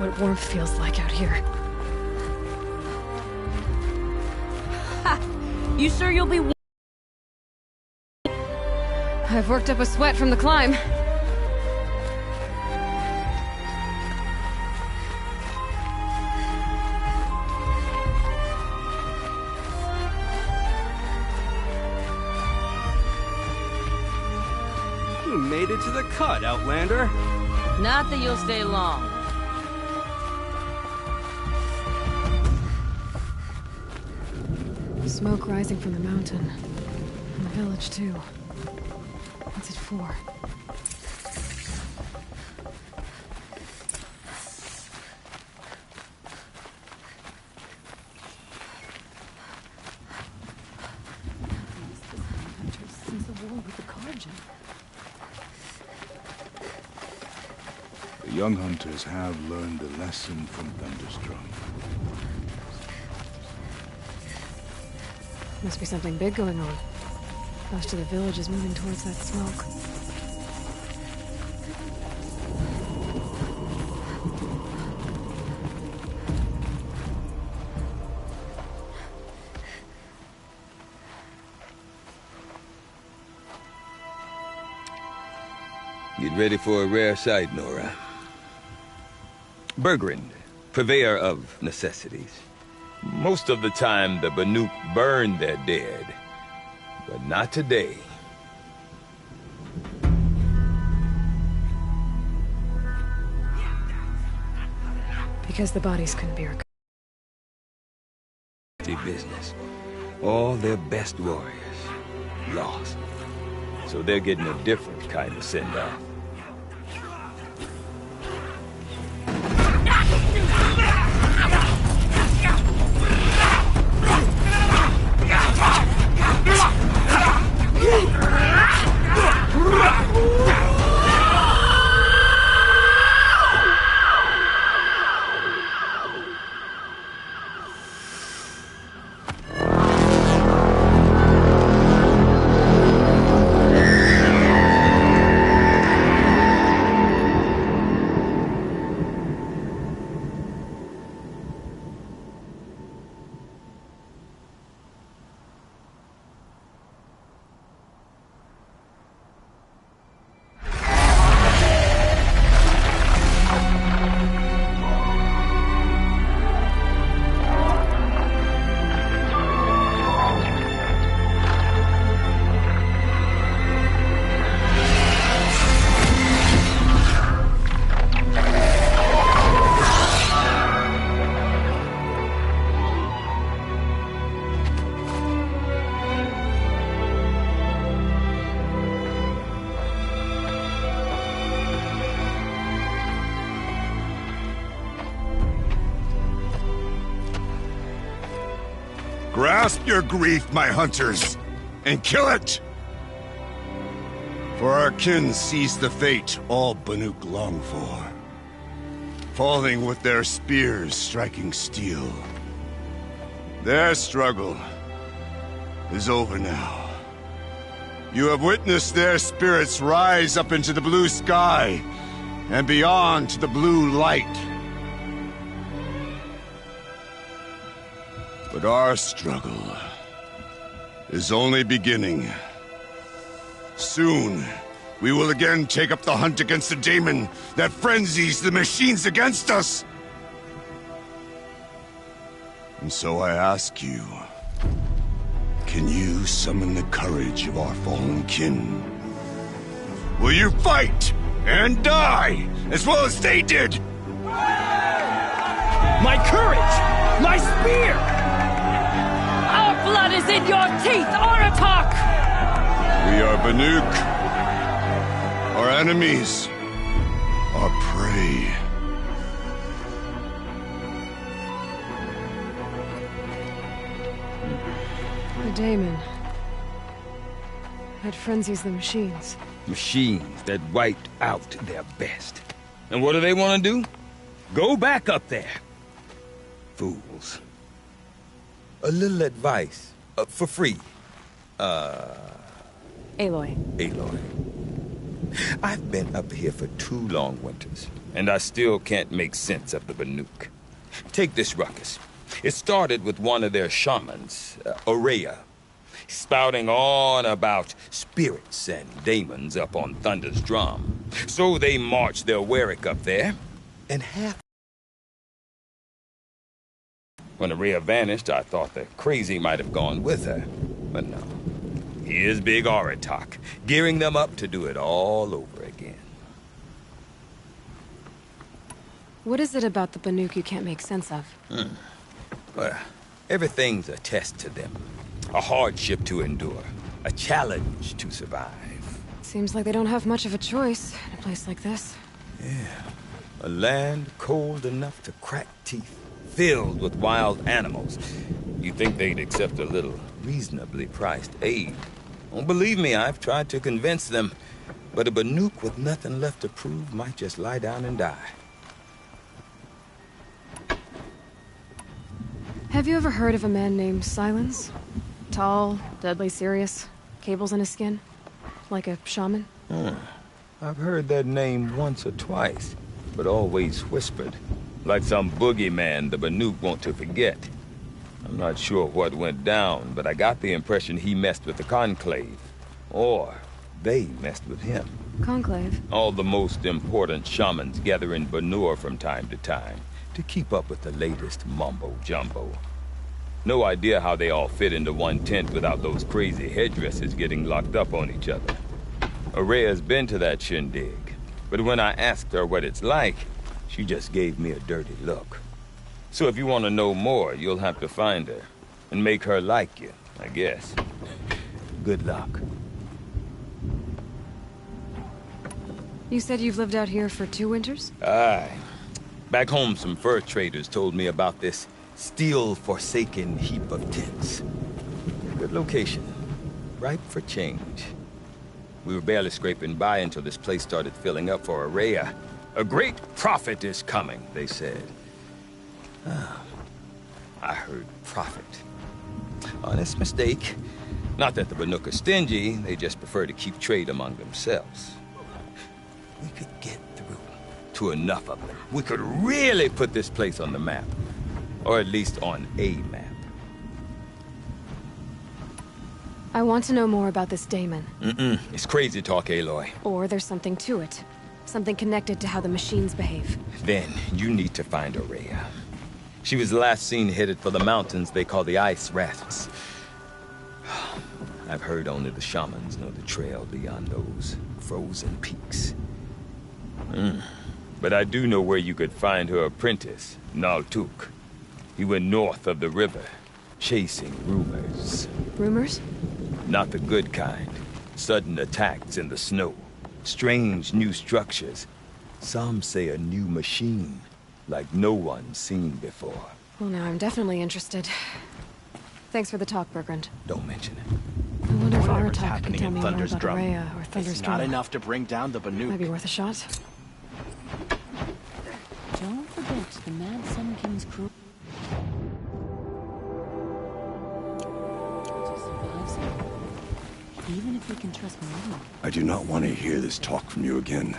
what warmth feels like out here. Ha! You sure you'll be... I've worked up a sweat from the climb. You made it to the cut, Outlander. Not that you'll stay long. Smoke rising from the mountain. And the village, too. What's it for? Since the war with the Carja. The young hunters have learned a lesson from Thunderstrom. Must be something big going on. Most of the village is moving towards that smoke. Get ready for a rare sight, Nora. Bergrand, purveyor of necessities. Most of the time, the Banuk burn their dead. But not today. Because the bodies couldn't be recovered. Business. All their best warriors lost. So they're getting a different kind of send-off. Grasp your grief, my hunters, and kill it! For our kin sees the fate all Banuk long for. Falling with their spears striking steel. Their struggle is over now. You have witnessed their spirits rise up into the blue sky, and beyond to the blue light. But our struggle is only beginning. Soon, we will again take up the hunt against the daemon that frenzies the machines against us. And so I ask you, can you summon the courage of our fallen kin? Will you fight and die as well as they did? My courage! My spear! Our blood is in your teeth, Aratak! We are Banuk. Our enemies are prey. The daemon. That frenzies the machines. Machines that wiped out their best. And what do they want to do? Go back up there. Fools. A little advice. For free. Aloy. Aloy. I've been up here for 2 long winters, and I still can't make sense of the Banuk. Take this ruckus. It started with one of their shamans, Ourea, spouting on about spirits and demons up on Thunder's drum. So they marched their Warwick up there, and half... When Ourea vanished, I thought the crazy might have gone with her, but no. Here's Big Aratak, gearing them up to do it all over again. What is it about the Banuk you can't make sense of? Well, everything's a test to them. A hardship to endure. A challenge to survive. Seems like they don't have much of a choice in a place like this. Yeah. A land cold enough to crack teeth, filled with wild animals. You'd think they'd accept a little reasonably priced aid. Oh, believe me, I've tried to convince them. But a Banuk with nothing left to prove might just lie down and die. Have you ever heard of a man named Silence? Tall, deadly serious, cables in his skin? Like a shaman? I've heard that name once or twice, but always whispered. Like some boogeyman the Banuk want to forget. I'm not sure what went down, but I got the impression he messed with the Conclave. Or they messed with him. Conclave? All the most important shamans gather in Banur from time to time to keep up with the latest mumbo-jumbo. No idea how they all fit into one tent without those crazy headdresses getting locked up on each other. Ourea's been to that shindig, but when I asked her what it's like, she just gave me a dirty look. So if you want to know more, you'll have to find her and make her like you, I guess. Good luck. You said you've lived out here for 2 winters? Aye. Back home, some fur traders told me about this steel-forsaken heap of tents. Good location. Ripe for change. We were barely scraping by until this place started filling up for Ourea. A great prophet is coming, they said. I heard prophet. Honest mistake. Not that the Banuk are stingy, they just prefer to keep trade among themselves. We could get through to enough of them. We could really put this place on the map. Or at least on a map. I want to know more about this daemon. It's crazy talk, Aloy. Or there's something to it. Something connected to how the machines behave. Then you need to find Ourea. She was last seen headed for the mountains they call the Ice Rafts. I've heard only the shamans know the trail beyond those frozen peaks. But I do know where you could find her apprentice, Naltuk. He went north of the river, chasing rumors. Rumors? Not the good kind. Sudden attacks in the snow. Strange new structures. Some say a new machine, like no one's seen before. Well, now I'm definitely interested. Thanks for the talk, Bergrand. Don't mention it. I wonder if Whatever's Aratak can happening tell in me more Thunder's about Drum, Ourea or Thunder's it's Drum. not enough to bring down the Banuk. Might be worth a shot. Don't forget the Mad Sun King's crew. To survive something. Even if we can trust me. I do not want to hear this talk from you again.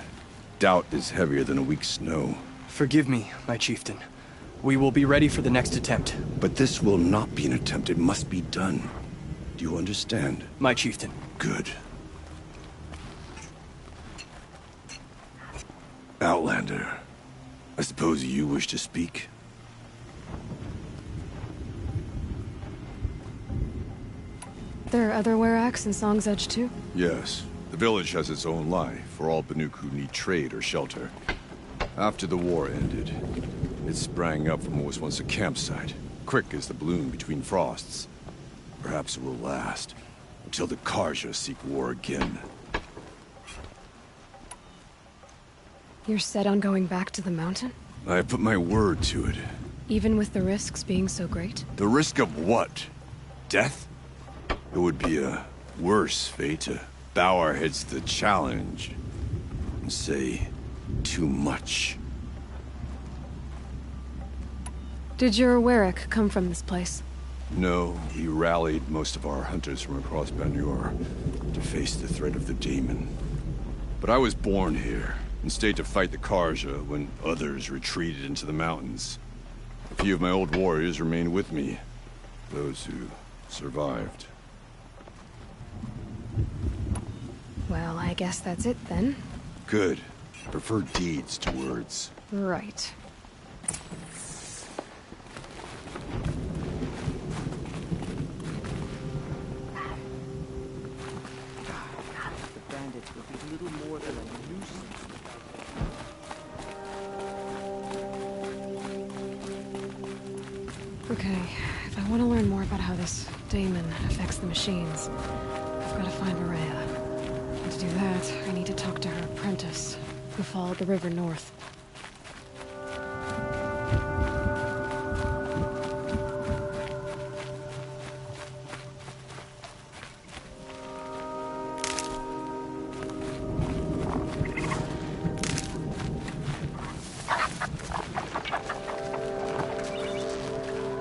Doubt is heavier than a week's snow. Forgive me, my chieftain. We will be ready for the next attempt. But this will not be an attempt. It must be done. Do you understand? My chieftain. Good. Outlander, I suppose you wish to speak? There are other Weraks in Song's Edge too? Yes. The village has its own life for all Banuk who need trade or shelter. After the war ended, it sprang up from what was once a campsite, quick as the bloom between frosts. Perhaps it will last, until the Karja seek war again. You're set on going back to the mountain? I have put my word to it. Even with the risks being so great? The risk of what? Death? It would be a worse fate to bow our heads to the challenge and say too much. Did your Werak come from this place? No, we rallied most of our hunters from across Banur to face the threat of the demon. But I was born here, and stayed to fight the Karja when others retreated into the mountains. A few of my old warriors remained with me, those who survived. Well, I guess that's it then. Good. Prefer deeds to words. Right. The bandits will be little more than a nuisance. Okay, if I want to learn more about how this daemon affects the machines, I've got to find Maria. And to do that, I need to talk to her apprentice, who followed the river north.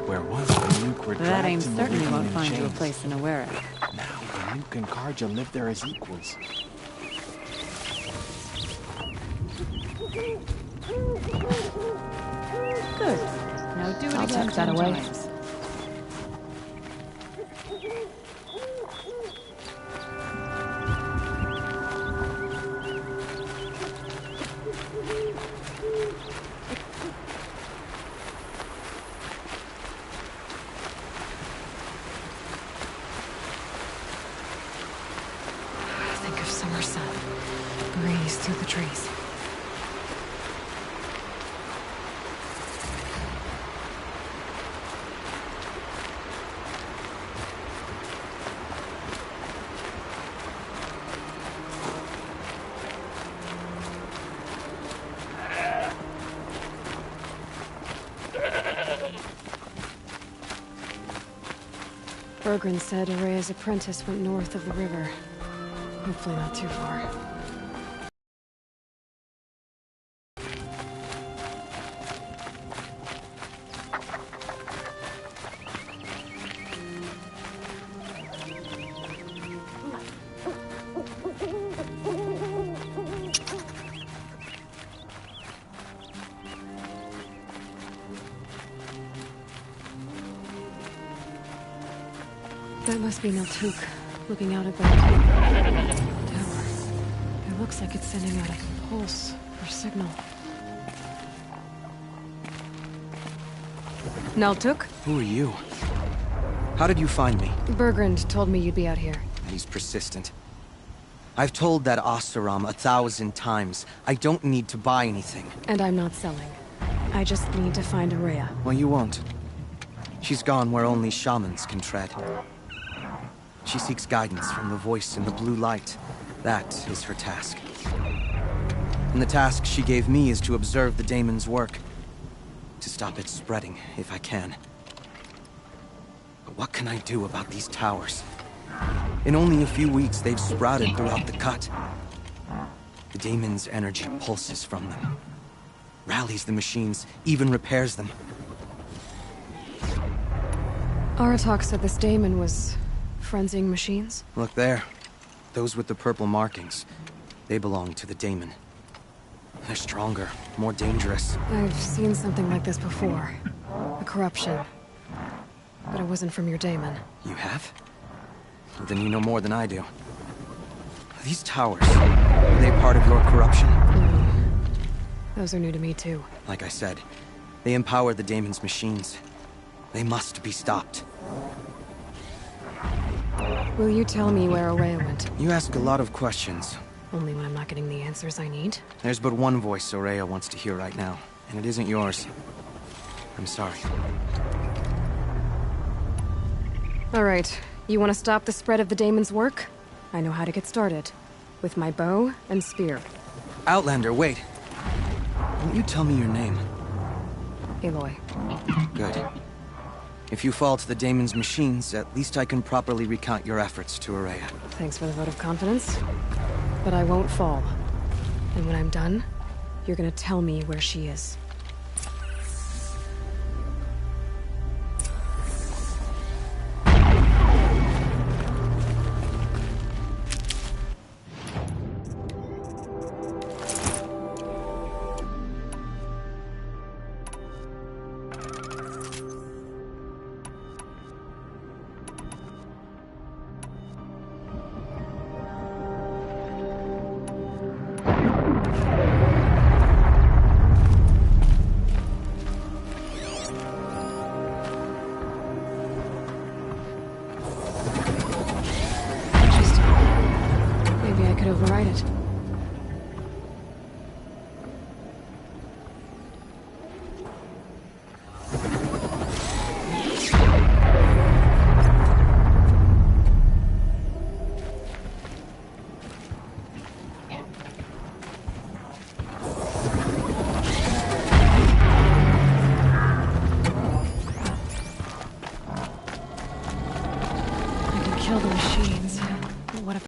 Where was Banuk were That aim dragged to certainly Meridian won't in find you a chains. place in Awera. Now Banuk and Karja live there as equals. Good. Now do it I'll again tuck that 10 away. times. Think of summer sun. Breeze through the trees. Bergren said Araya's apprentice went north of the river. Hopefully not too far. That must be Naltuk, looking out at that tower. It looks like it's sending out a pulse or signal. Naltuk? Who are you? How did you find me? Bergrand told me you'd be out here. He's persistent. I've told that Oseram 1,000 times. I don't need to buy anything. And I'm not selling. I just need to find Araya. Well, you won't. She's gone where only shamans can tread. She seeks guidance from the voice in the blue light. That is her task. And the task she gave me is to observe the daemon's work. To stop it spreading, if I can. But what can I do about these towers? In only a few weeks, they've sprouted throughout the cut. The daemon's energy pulses from them. Rallies the machines, even repairs them. Aratak said this daemon was frenzying machines? Look there. Those with the purple markings. They belong to the daemon. They're stronger, more dangerous. I've seen something like this before. A corruption. But it wasn't from your daemon. You have? Then you know more than I do. These towers, are they part of your corruption? Those are new to me too. Like I said, they empower the daemon's machines. They must be stopped. Will you tell me where Araya went? You ask a lot of questions. Only when I'm not getting the answers I need? There's but one voice Araya wants to hear right now, and it isn't yours. I'm sorry. Alright, you want to stop the spread of the daemon's work? I know how to get started. With my bow and spear. Outlander, wait. Won't you tell me your name? Aloy. Good. If you fall to the daemon's machines, at least I can properly recount your efforts to Araya. Thanks for the vote of confidence. But I won't fall. And when I'm done, you're gonna tell me where she is. could override it. Kill the machines. But what if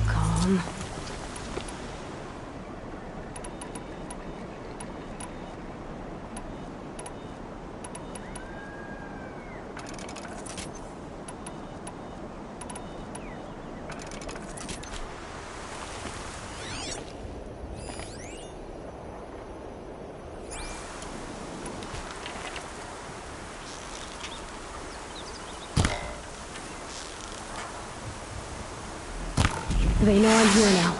Calm. They know I'm here now.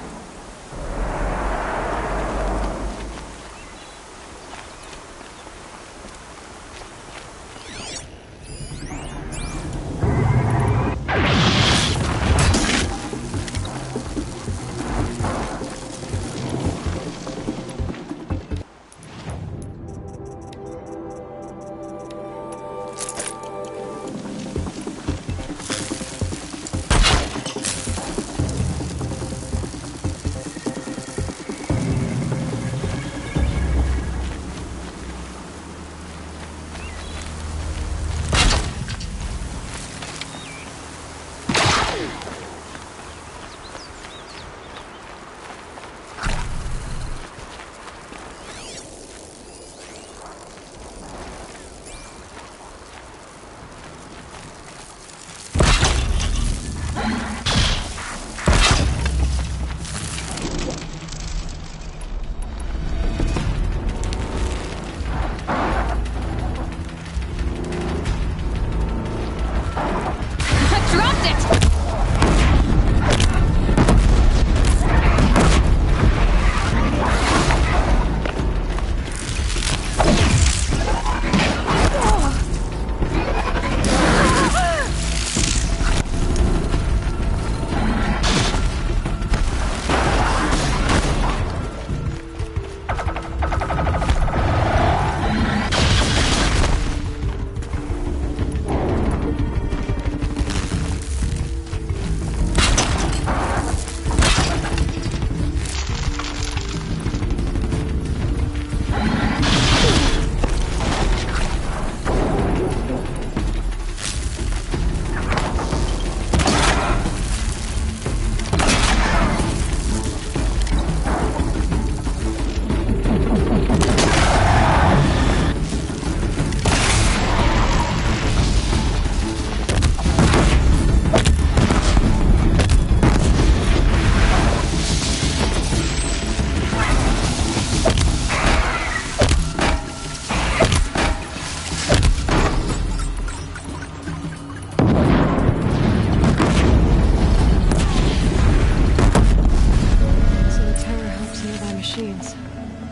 machines,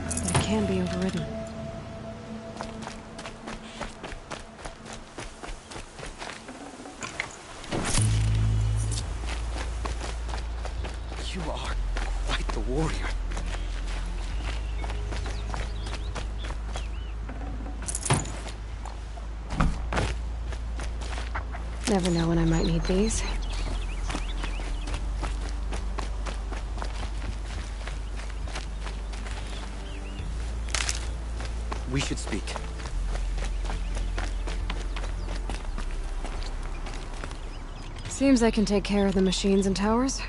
but it can be overridden. You are quite the warrior. Never know when I might need these. We should speak. Seems I can take care of the machines and towers.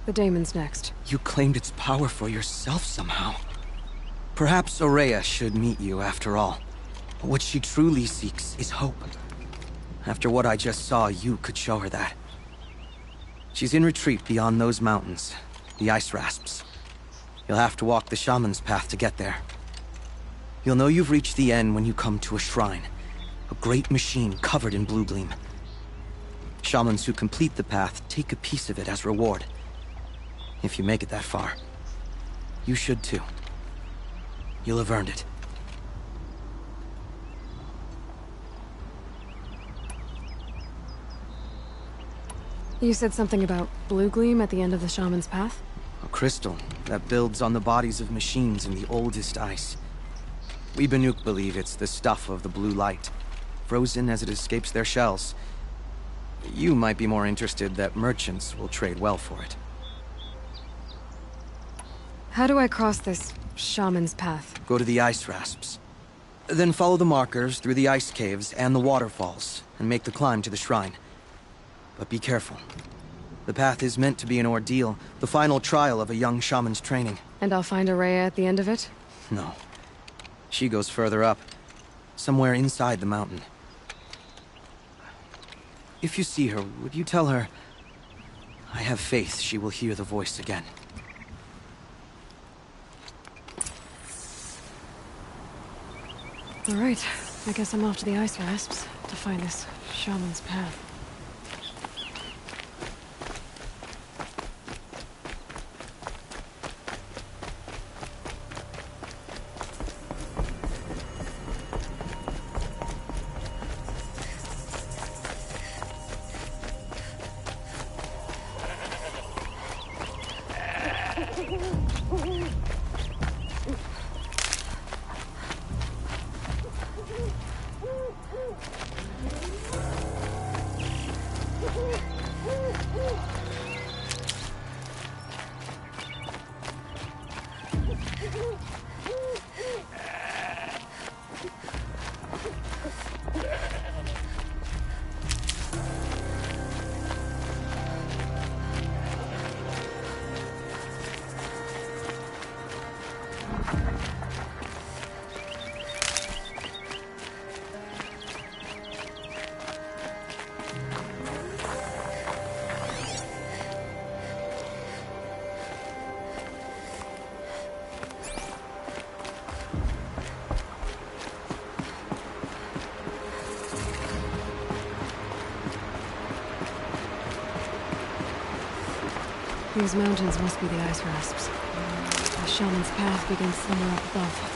The Daemon's next. You claimed its power for yourself somehow. Perhaps Ourea should meet you after all. What she truly seeks is hope. After what I just saw, you could show her that. She's in retreat beyond those mountains, the Ice Rasps. You'll have to walk the Shaman's Path to get there. You'll know you've reached the end when you come to a shrine. A great machine covered in blue gleam. Shamans who complete the path take a piece of it as reward. If you make it that far, you should too. You'll have earned it. You said something about blue gleam at the end of the Shaman's Path? A crystal that builds on the bodies of machines in the oldest ice. We Banuk believe it's the stuff of the blue light, frozen as it escapes their shells. You might be more interested that merchants will trade well for it. How do I cross this Shaman's Path? Go to the Ice Rasps. Then follow the markers through the ice caves and the waterfalls, and make the climb to the shrine. But be careful. The path is meant to be an ordeal, the final trial of a young shaman's training. And I'll find Ourea at the end of it? No. She goes further up, somewhere inside the mountain. If you see her, would you tell her, I have faith she will hear the voice again. All right, I guess I'm off to the Ice Rasps to find this Shaman's Path. These mountains must be the Ice Rasps. The Shaman's Path begins somewhere up above.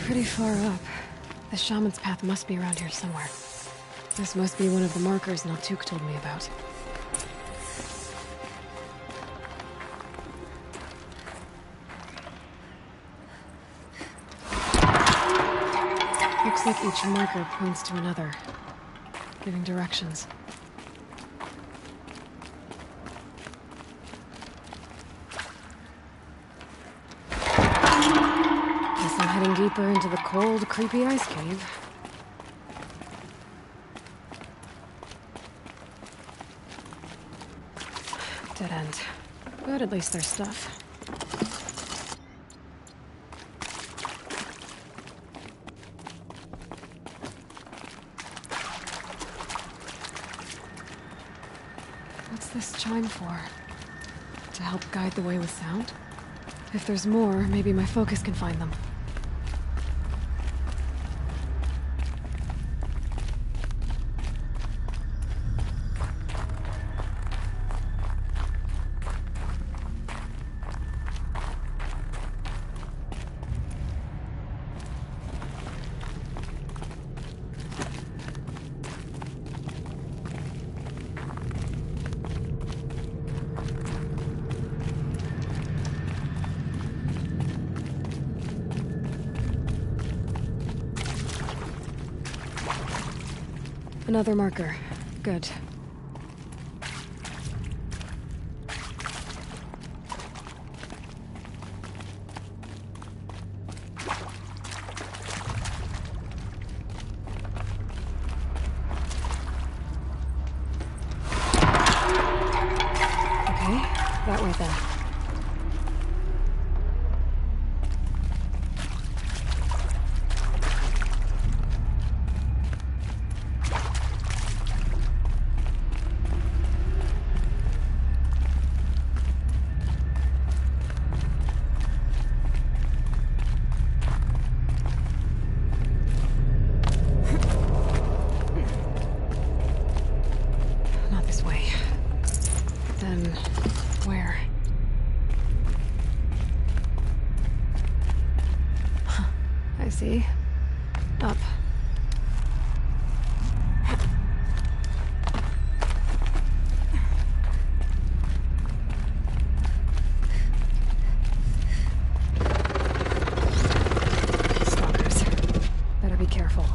pretty far up. The shaman's path must be around here somewhere. This must be one of the markers Naltuk told me about. Looks like each marker points to another, giving directions. Guess I'm heading deeper into the cold, creepy ice cave. Dead end. But at least there's stuff. What's this chime for? To help guide the way with sound? If there's more, maybe my focus can find them. Another marker. Good. Okay, that way then. See? Up. Stalkers. Better be careful.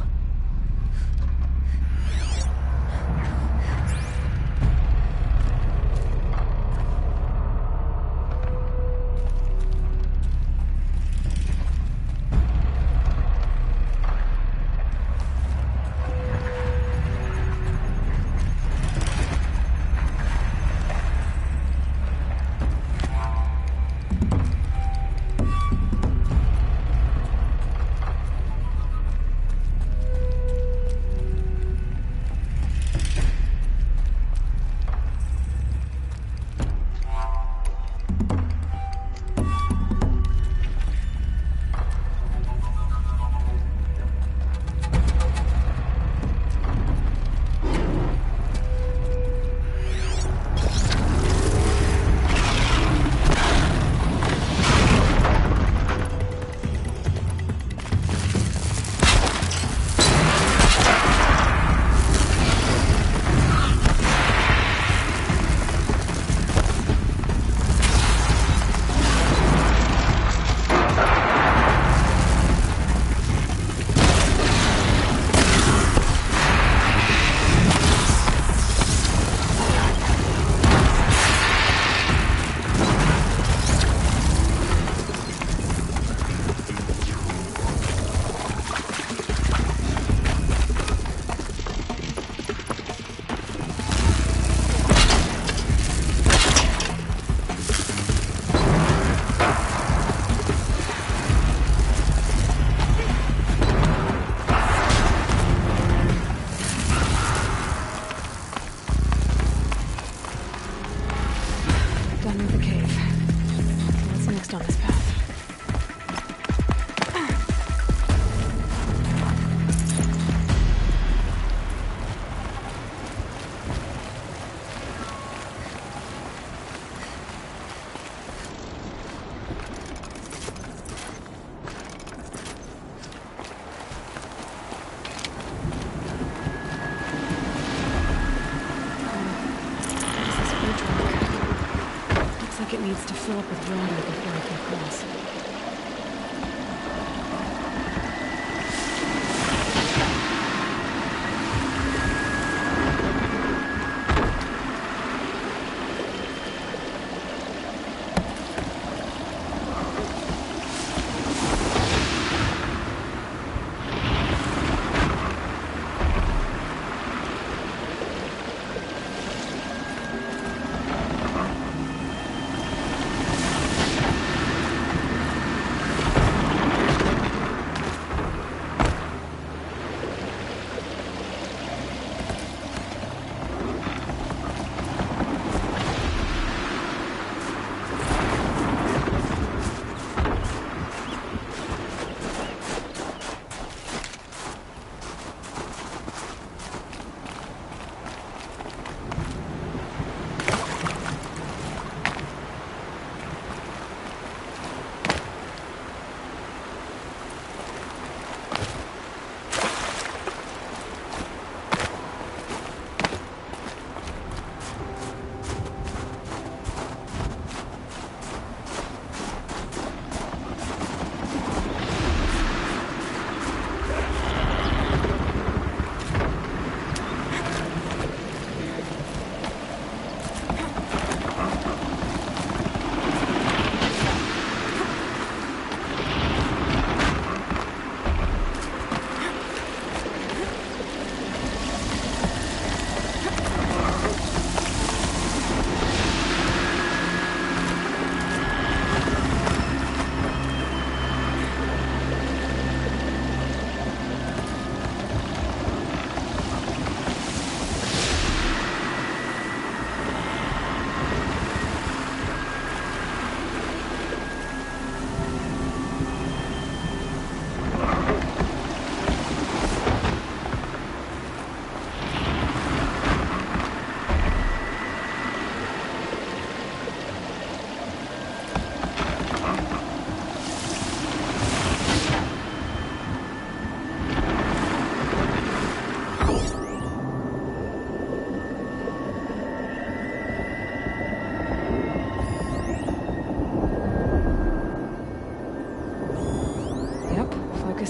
like it needs to fill up with water before I can cross.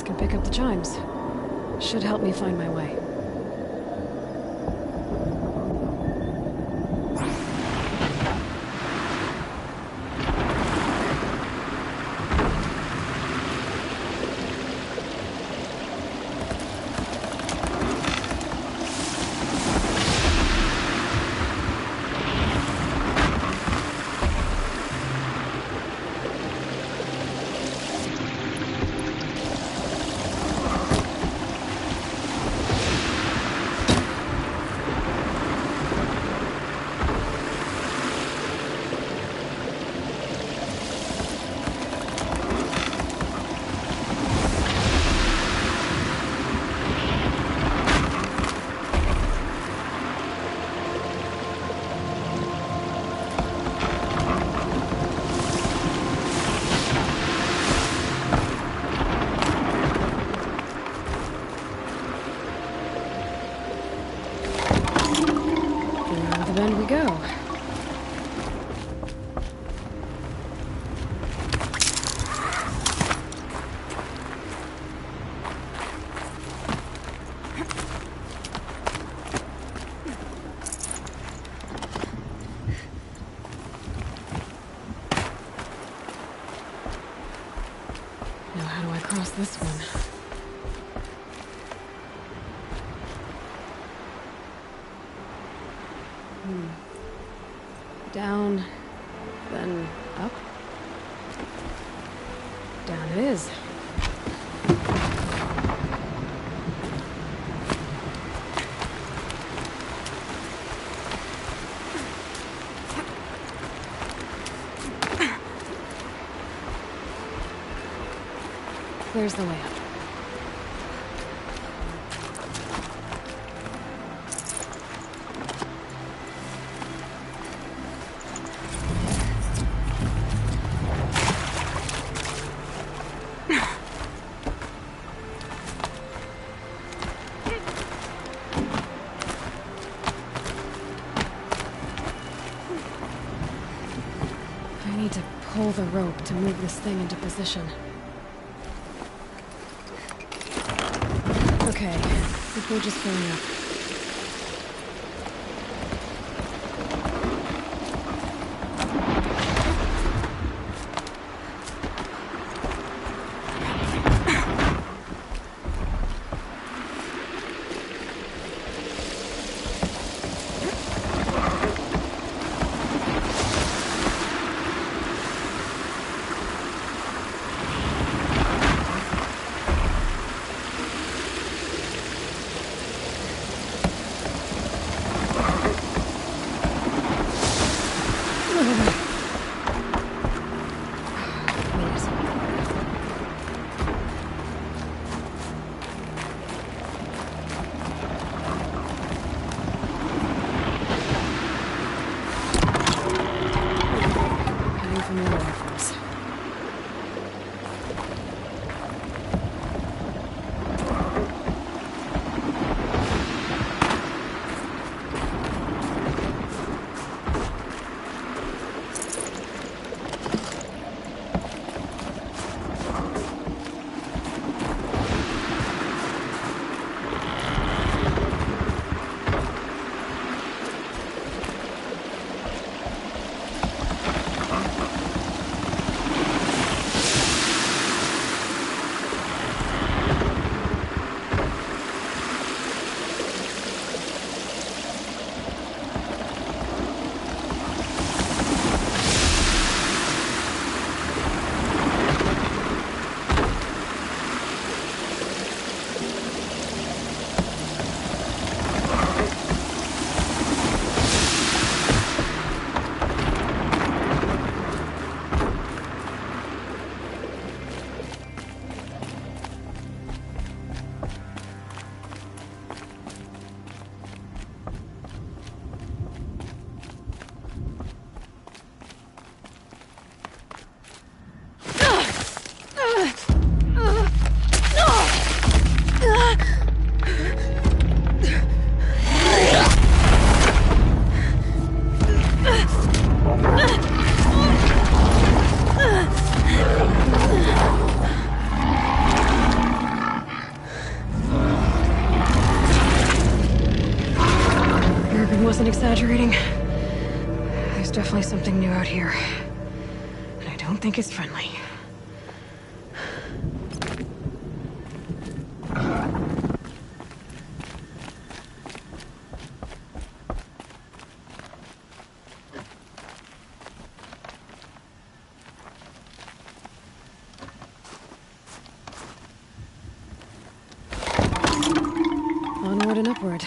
Can pick up the chimes. Should help me find my way. Then we go. Now how do I cross this one? Down, then up. Down it is. There's the way up. I need to pull the rope to move this thing into position. Okay, the bridge is filling up. Wasn't exaggerating. There's definitely something new out here. And I don't think it's friendly. Onward and upward.